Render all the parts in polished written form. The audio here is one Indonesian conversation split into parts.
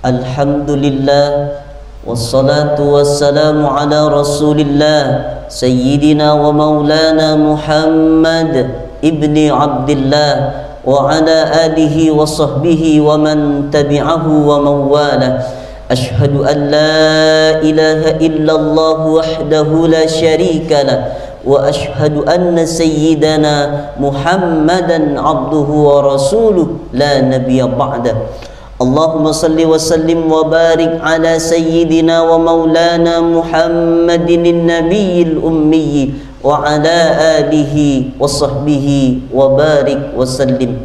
Alhamdulillah, wassalatu wassalamu ala rasulillah Sayyidina wa maulana Muhammad ibni Abdillah wa ala alihi wa sahbihi wa man tabi'ahu wa mawala. Ashhadu an la ilaha illallah wahdahu la syarika lah wa ashhadu anna sayyidana Muhammadan abduhu wa rasuluh la nabiyya ba'dah. Allahumma salli wa sallim wa barik ala sayyidina wa maulana Muhammadin nabiyil ummi wa ala alihi wa sahbihi wa barik wa sallim.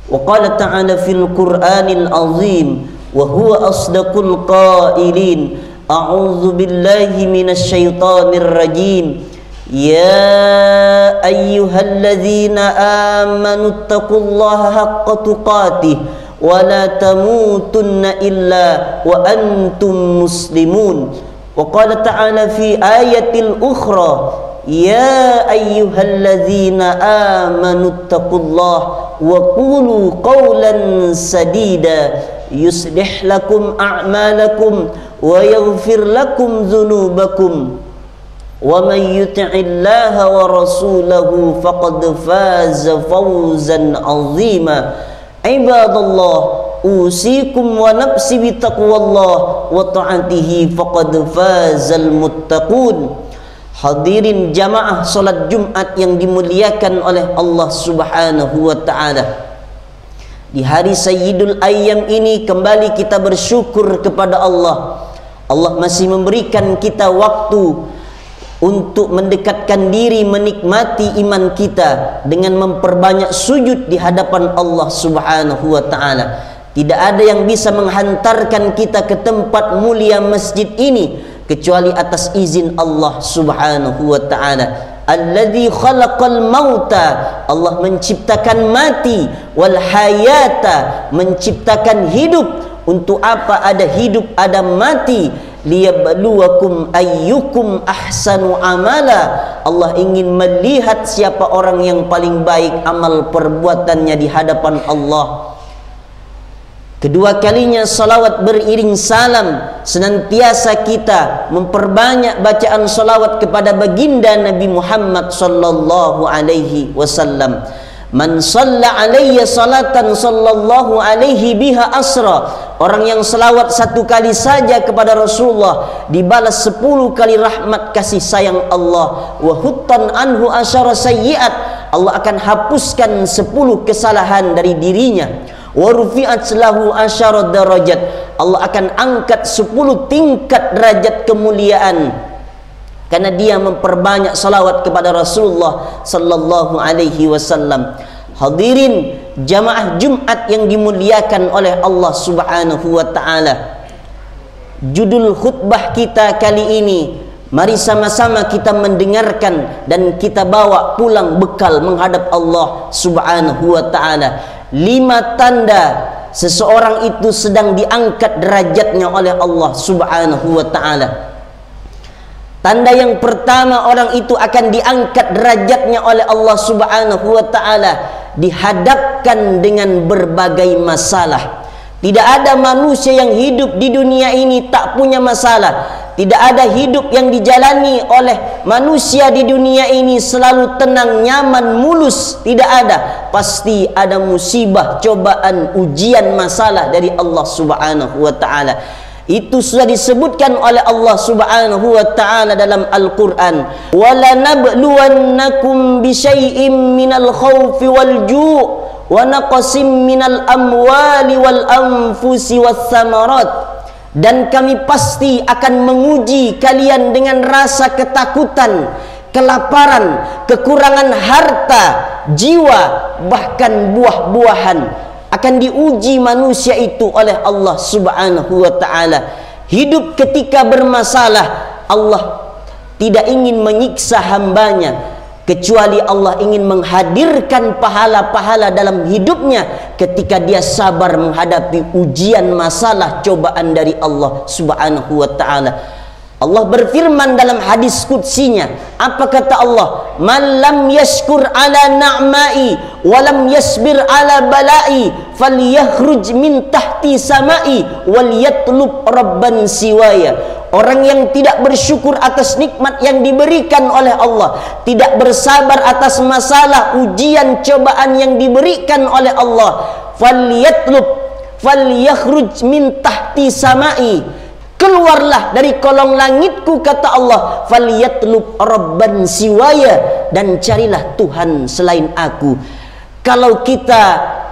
Wa qala ta'ala fil Qur'anil azim wa huwa asdaqul qailin. A'udzu billahi minasy syaithanir rajim. Ya ayyuhalladzina amanu taqullaha haqqa tuqatih wa la tamutunna illa wa antum muslimun. Wa qala ta'ala fi ayatil ukhra ya ayyuhalladzina amanu taqullaha wa qulu qawlan sadida yuslih lakum a'malakum wa yaghfir lakum dhunubakum wa man yuti'illaha wa rasulahu faqad faza fawzan 'azima. Ibadallah, usikum wa nafsi bitaqwallah wa ta'atihi faqad fazal muttaqun. Hadirin jamaah salat Jumat yang dimuliakan oleh Allah Subhanahu wa taala. Di hari Sayyidul Ayyam ini kembali kita bersyukur kepada Allah. Allah masih memberikan kita waktu untuk mendekatkan diri, menikmati iman kita dengan memperbanyak sujud di hadapan Allah Subhanahu wa ta'ala. Tidak ada yang bisa menghantarkan kita ke tempat mulia masjid ini kecuali atas izin Allah Subhanahu wa ta'ala. Alladzi khalaqal mauta, Allah menciptakan mati, wal hayata, menciptakan hidup. Untuk apa ada hidup, ada mati? Liyabluwakum ayyukum ahsanu amala. Allah ingin melihat siapa orang yang paling baik amal perbuatannya di hadapan Allah. Kedua kalinya salawat beriring salam, senantiasa kita memperbanyak bacaan salawat kepada baginda Nabi Muhammad sallallahu alaihi wasallam. Man shalla alayya salatan sallallahu alaihi biha asra. Orang yang selawat satu kali saja kepada Rasulullah dibalas 10 kali rahmat kasih sayang Allah. Wa huttan anhu asyara sayyi'at. Allah akan hapuskan 10 kesalahan dari dirinya. Wa rufi'at lahu asyara darajat. Allah akan angkat 10 tingkat derajat kemuliaan karena dia memperbanyak salawat kepada Rasulullah sallallahu alaihi wasallam. Hadirin jamaah Jumat yang dimuliakan oleh Allah Subhanahu wa taala. Judul khutbah kita kali ini, mari sama-sama kita mendengarkan dan kita bawa pulang bekal menghadap Allah Subhanahu wa taala. 5 tanda seseorang itu sedang diangkat derajatnya oleh Allah Subhanahu wa taala. Tanda yang pertama, orang itu akan diangkat derajatnya oleh Allah Subhanahu wa taala, dihadapkan dengan berbagai masalah. Tidak ada manusia yang hidup di dunia ini tak punya masalah. Tidak ada hidup yang dijalani oleh manusia di dunia ini selalu tenang, nyaman, mulus. Tidak ada. Pasti ada musibah, cobaan, ujian, masalah dari Allah Subhanahu wa taala. Itu sudah disebutkan oleh Allah Subhanahu wa taala dalam Al-Qur'an. Wala nabluwannakum bisyai'im minal khaufi wal ju' wa naqsim minal amwali wal anfusi was samarat. Dan kami pasti akan menguji kalian dengan rasa ketakutan, kelaparan, kekurangan harta, jiwa, bahkan buah-buahan. Akan diuji manusia itu oleh Allah Subhanahu wa ta'ala. Hidup ketika bermasalah, Allah tidak ingin menyiksa hambanya, kecuali Allah ingin menghadirkan pahala-pahala dalam hidupnya ketika dia sabar menghadapi ujian, masalah, cobaan dari Allah Subhanahu wa ta'ala. Allah berfirman dalam hadis qudsinya, apa kata Allah? Man lam yashkur ala na'mai wa lam yasbir ala balai falyakhruj min tahti samai wal yatlub rabban siwaya. Orang yang tidak bersyukur atas nikmat yang diberikan oleh Allah, tidak bersabar atas masalah ujian cobaan yang diberikan oleh Allah, falyakhruj min tahti samai, keluarlah dari kolong langitku kata Allah, falyatlub rabban siwaya, dan carilah Tuhan selain aku. Kalau kita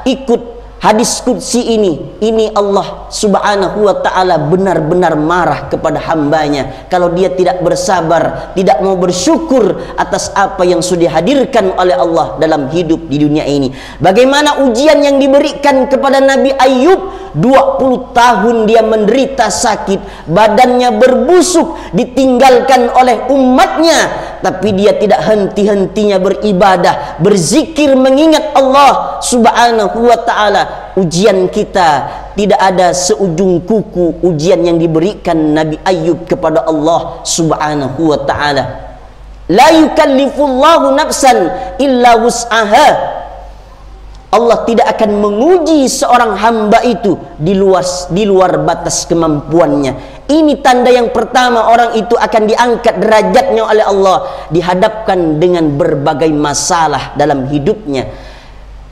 ikut hadis qudsi ini Allah subhanahu wa ta'ala benar-benar marah kepada hambanya kalau dia tidak bersabar, tidak mau bersyukur atas apa yang sudah dihadirkan oleh Allah dalam hidup di dunia ini. Bagaimana ujian yang diberikan kepada Nabi Ayub, 20 tahun dia menderita sakit, badannya berbusuk, ditinggalkan oleh umatnya, tapi dia tidak henti-hentinya beribadah, berzikir, mengingat Allah subhanahu wa ta'ala. Ujian kita tidak ada seujung kuku ujian yang diberikan Nabi Ayub kepada Allah subhanahu wa ta'ala. La yukallifullahu nafsan illa wus'aha. Allah tidak akan menguji seorang hamba itu di luar batas kemampuannya. Ini tanda yang pertama, orang itu akan diangkat derajatnya oleh Allah, dihadapkan dengan berbagai masalah dalam hidupnya.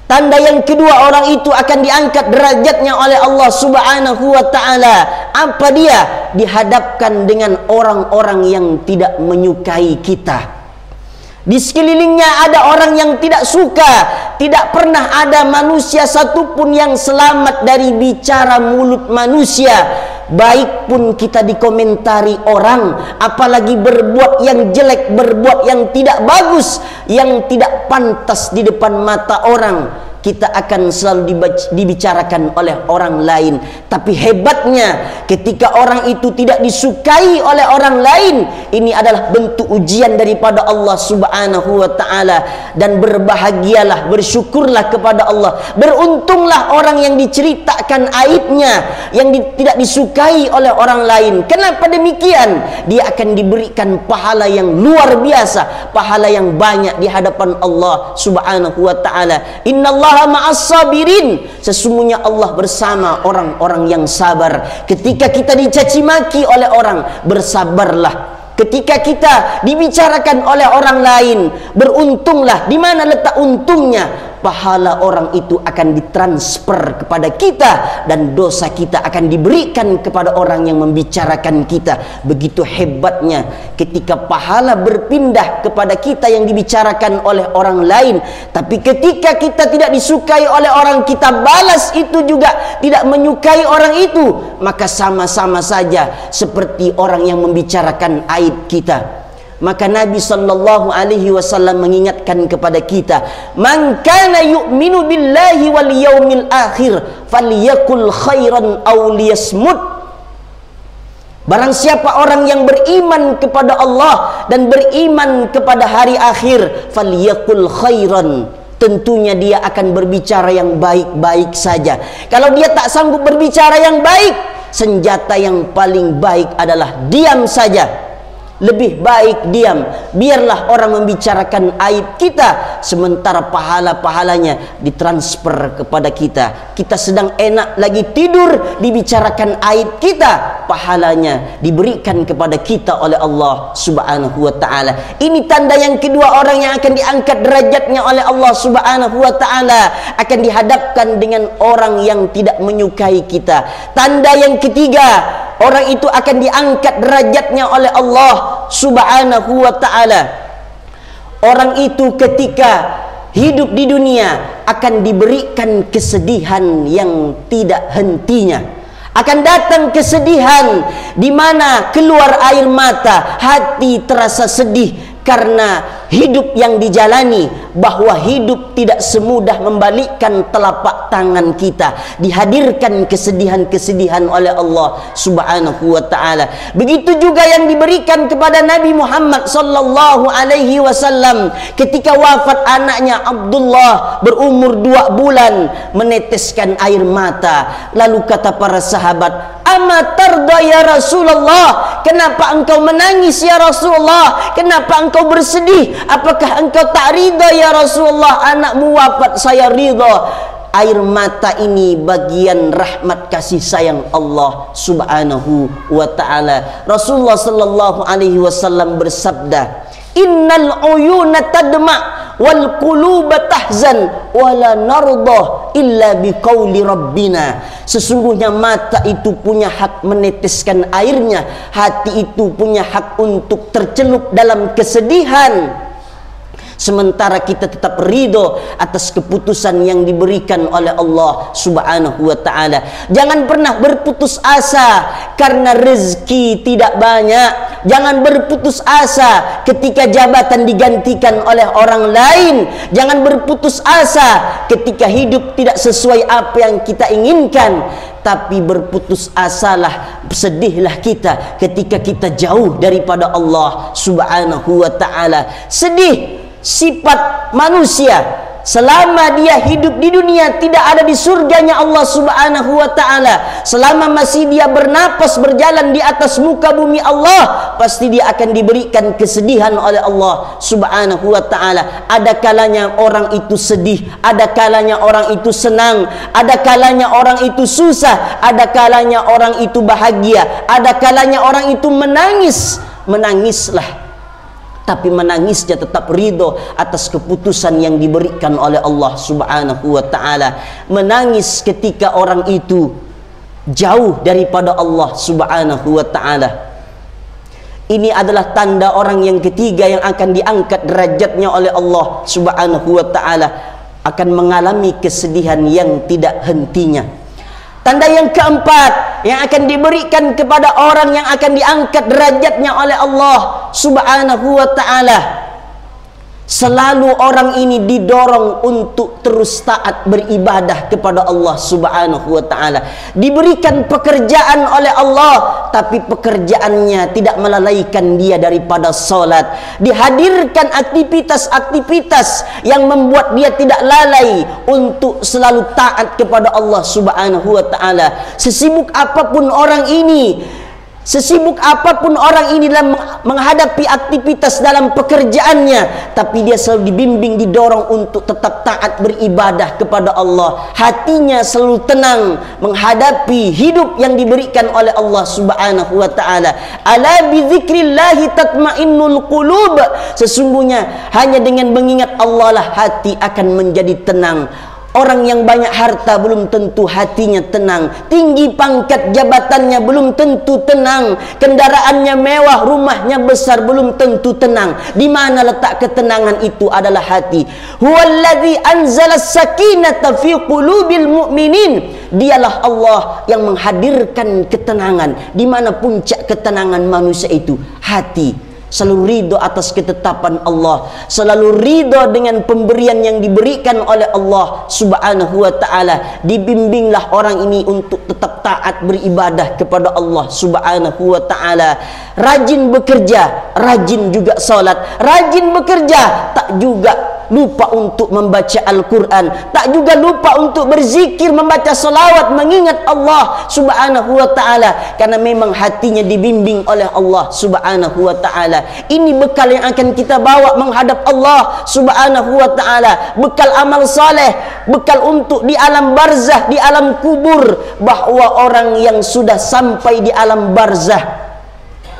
Tanda yang kedua, orang itu akan diangkat derajatnya oleh Allah subhanahu wa ta'ala. Apa dia? Dihadapkan dengan orang-orang yang tidak menyukai kita. Di sekelilingnya ada orang yang tidak suka. Tidak pernah ada manusia satupun yang selamat dari bicara mulut manusia. Baik pun kita dikomentari orang, apalagi berbuat yang jelek, berbuat yang tidak bagus, yang tidak pantas di depan mata orang, kita akan selalu dibicarakan oleh orang lain. Tapi hebatnya, ketika orang itu tidak disukai oleh orang lain, ini adalah bentuk ujian daripada Allah subhanahu wa ta'ala. Dan berbahagialah, bersyukurlah kepada Allah, beruntunglah orang yang diceritakan aibnya, yang tidak disukai oleh orang lain. Kenapa demikian? Dia akan diberikan pahala yang luar biasa, pahala yang banyak di hadapan Allah subhanahu wa ta'ala. Innallaha ma'as sabirin. Sesungguhnya Allah bersama orang-orang yang sabar. Ketika kita dicaci maki oleh orang, bersabarlah. Ketika kita dibicarakan oleh orang lain, beruntunglah. Di mana letak untungnya? Pahala orang itu akan ditransfer kepada kita, dan dosa kita akan diberikan kepada orang yang membicarakan kita. Begitu hebatnya ketika pahala berpindah kepada kita yang dibicarakan oleh orang lain. Tapi ketika kita tidak disukai oleh orang, kita balas itu juga tidak menyukai orang itu, maka sama-sama saja seperti orang yang membicarakan aib kita. Maka Nabi sallallahu alaihi wasallam mengingatkan kepada kita, man kana yu'minu billahi wal yaumil akhir falyakul khairan aw liyasmut. Barang siapa orang yang beriman kepada Allah dan beriman kepada hari akhir, falyakul khairan, tentunya dia akan berbicara yang baik-baik saja. Kalau dia tak sanggup berbicara yang baik, senjata yang paling baik adalah diam saja. Lebih baik diam, biarlah orang membicarakan aib kita, sementara pahala-pahalanya ditransfer kepada kita. Kita sedang enak lagi tidur, dibicarakan aib kita, pahalanya diberikan kepada kita oleh Allah subhanahu wa ta'ala. Ini tanda yang kedua, orang yang akan diangkat derajatnya oleh Allah subhanahu wa ta'ala akan dihadapkan dengan orang yang tidak menyukai kita. Tanda yang ketiga, orang itu akan diangkat derajatnya oleh Allah subhanahu wa ta'ala. Orang itu ketika hidup di dunia akan diberikan kesedihan yang tidak hentinya. Akan datang kesedihan di mana keluar air mata, hati terasa sedih karena hidup yang dijalani, bahwa hidup tidak semudah membalikkan telapak tangan kita. Dihadirkan kesedihan-kesedihan oleh Allah subhanahu wa ta'ala. Begitu juga yang diberikan kepada Nabi Muhammad sallallahu alaihi wasallam ketika wafat anaknya Abdullah berumur 2 bulan, meneteskan air mata. Lalu kata para sahabat, ama tarda ya Rasulullah, kenapa engkau menangis ya Rasulullah, kenapa engkau bersedih, apakah engkau tak ridha ya Rasulullah, anakmu wafat saya ridha. air mata ini bagian rahmat kasih sayang Allah Subhanahu wa ta'ala. Rasulullah sallallahu alaihi wasallam bersabda, innal uyuna tadma wal quluba tahzan wala nardah illa biqauli rabbina. Sesungguhnya mata itu punya hak meneteskan airnya, hati itu punya hak untuk tercelup dalam kesedihan, sementara kita tetap ridho atas keputusan yang diberikan oleh Allah Subhanahu wa ta'ala. Jangan pernah berputus asa karena rezeki tidak banyak. Jangan berputus asa ketika jabatan digantikan oleh orang lain. Jangan berputus asa ketika hidup tidak sesuai apa yang kita inginkan. Tapi berputus asalah, sedihlah kita ketika kita jauh daripada Allah Subhanahu wa ta'ala. Sedih sifat manusia selama dia hidup di dunia, tidak ada di surganya Allah Subhanahu wa ta'ala. Selama masih dia bernapas berjalan di atas muka bumi Allah, pasti dia akan diberikan kesedihan oleh Allah Subhanahu wa ta'ala. Ada kalanya orang itu sedih, ada kalanya orang itu senang, ada kalanya orang itu susah, ada kalanya orang itu bahagia, ada kalanya orang itu menangis. Menangislah, tapi menangisnya tetap ridho atas keputusan yang diberikan oleh Allah Subhanahu wa ta'ala. Menangis ketika orang itu jauh daripada Allah Subhanahu wa ta'ala. Ini adalah tanda orang yang ketiga yang akan diangkat derajatnya oleh Allah Subhanahu wa ta'ala, akan mengalami kesedihan yang tidak hentinya. Tanda yang keempat yang akan diberikan kepada orang yang akan diangkat derajatnya oleh Allah Subhanahu wa ta'ala, selalu orang ini didorong untuk terus taat beribadah kepada Allah Subhanahu wa ta'ala. Diberikan pekerjaan oleh Allah, tapi pekerjaannya tidak melalaikan dia daripada salat. Dihadirkan aktivitas-aktivitas yang membuat dia tidak lalai untuk selalu taat kepada Allah Subhanahu wa ta'ala. Sesibuk apapun orang ini, dalam menghadapi aktivitas dalam pekerjaannya, tapi dia selalu dibimbing, didorong untuk tetap taat beribadah kepada Allah. Hatinya selalu tenang menghadapi hidup yang diberikan oleh Allah Subhanahu wa ta'ala. Ala bi dzikrillahi tatmainnul qulub. Sesungguhnya hanya dengan mengingat Allah lah hati akan menjadi tenang. Orang yang banyak harta belum tentu hatinya tenang. Tinggi pangkat jabatannya belum tentu tenang. Kendaraannya mewah, rumahnya besar belum tentu tenang. Di mana letak ketenangan itu adalah hati. Huwallazi anzala sakinata fi qulubil mu'minin. Dialah Allah yang menghadirkan ketenangan. Di mana puncak ketenangan manusia itu? Hati. Selalu ridho atas ketetapan Allah, selalu ridho dengan pemberian yang diberikan oleh Allah Subhanahu wa ta'ala. Dibimbinglah orang ini untuk tetap taat beribadah kepada Allah Subhanahu wa ta'ala. Rajin bekerja, rajin juga salat. Rajin bekerja, tak juga lupa untuk membaca Al-Quran, tak juga lupa untuk berzikir, membaca salawat, mengingat Allah Subhanahu wa ta'ala, karena memang hatinya dibimbing oleh Allah Subhanahu wa ta'ala. Ini bekal yang akan kita bawa menghadap Allah Subhanahu wa ta'ala. Bekal amal saleh, bekal untuk di alam barzah, di alam kubur. Bahwa orang yang sudah sampai di alam barzah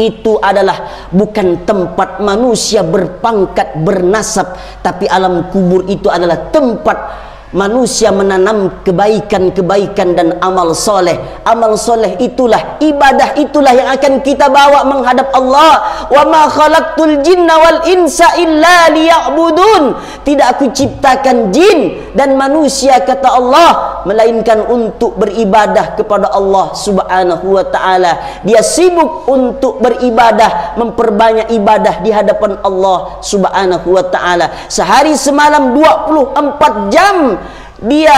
itu adalah bukan tempat manusia berpangkat bernasab, tapi alam kubur itu adalah tempat manusia menanam kebaikan-kebaikan dan amal soleh. Amal soleh itulah, ibadah itulah yang akan kita bawa menghadap Allah. Wa ma khalaqtul jinna wal insa illa liya'budun. Tidak aku ciptakan jin dan manusia, kata Allah, melainkan untuk beribadah kepada Allah Subhanahu wa ta'ala. Dia sibuk untuk beribadah, memperbanyak ibadah di hadapan Allah Subhanahu wa ta'ala. Sehari semalam 24 jam dia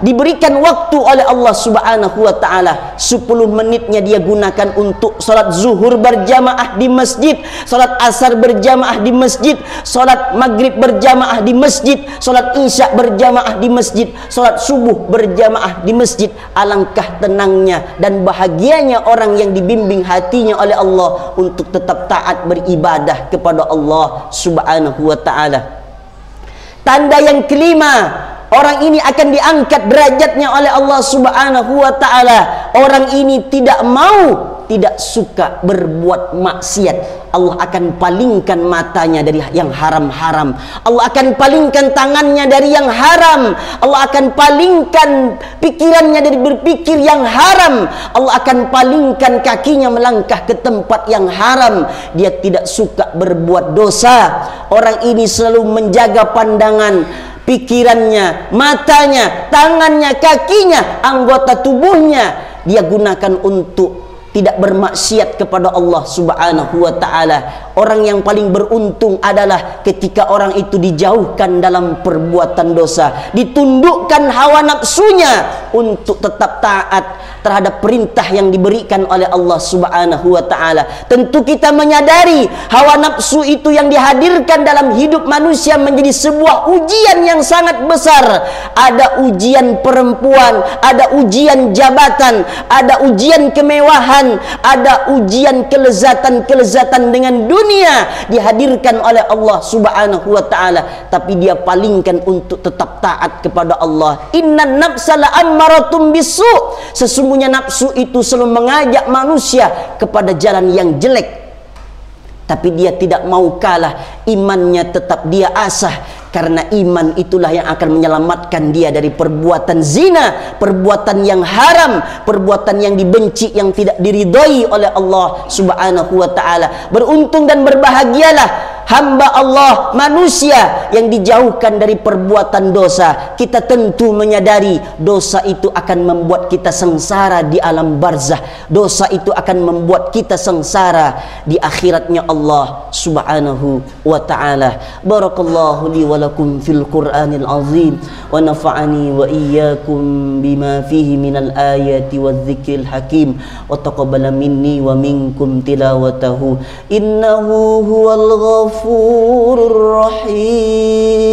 diberikan waktu oleh Allah Subhanahu wa ta'ala. 10 menitnya dia gunakan untuk salat zuhur berjamaah di masjid, salat asar berjamaah di masjid, salat maghrib berjamaah di masjid, salat isya berjamaah di masjid, salat subuh berjamaah di masjid. Alangkah tenangnya dan bahagianya orang yang dibimbing hatinya oleh Allah untuk tetap taat beribadah kepada Allah Subhanahu wa ta'ala. Tanda yang kelima orang ini akan diangkat derajatnya oleh Allah Subhanahu wa taala. Orang ini tidak suka berbuat maksiat, Allah akan palingkan matanya dari yang haram-haram, Allah akan palingkan tangannya dari yang haram, Allah akan palingkan pikirannya dari berpikir yang haram, Allah akan palingkan kakinya melangkah ke tempat yang haram. Dia tidak suka berbuat dosa. Orang ini selalu menjaga pandangan, pikirannya, matanya, tangannya, kakinya, anggota tubuhnya dia gunakan untuk tidak bermaksiat kepada Allah Subhanahu wa taala. Orang yang paling beruntung adalah ketika orang itu dijauhkan dalam perbuatan dosa, ditundukkan hawa nafsunya untuk tetap taat terhadap perintah yang diberikan oleh Allah Subhanahu wa taala. Tentu kita menyadari hawa nafsu itu yang dihadirkan dalam hidup manusia menjadi sebuah ujian yang sangat besar. Ada ujian perempuan, ada ujian jabatan, ada ujian kemewahan, ada ujian kelezatan-kelezatan dengan dunia dihadirkan oleh Allah Subhanahu wa taala, tapi dia palingkan untuk tetap taat kepada Allah. Innan nafsa la'ammaratum bisu. Sesungguhnya nafsu itu selalu mengajak manusia kepada jalan yang jelek, tapi dia tidak mau kalah, imannya tetap dia asah. Karena iman itulah yang akan menyelamatkan dia dari perbuatan zina, perbuatan yang haram, perbuatan yang dibenci, yang tidak diridhoi oleh Allah Subhanahu wa taala. Beruntung dan berbahagialah hamba Allah, manusia yang dijauhkan dari perbuatan dosa. Kita tentu menyadari dosa itu akan membuat kita sengsara di alam barzah. Dosa itu akan membuat kita sengsara di akhiratnya Allah Subhanahu wa ta'ala. Barakallahu li wa lakum fil Qur'anil azim wa nafa'ani wa iyyakum bima fihi minal ayati wadh-dhikril hakim wa taqabbala minni wa minkum tilawatahu innahu huwal ghafurur rahim.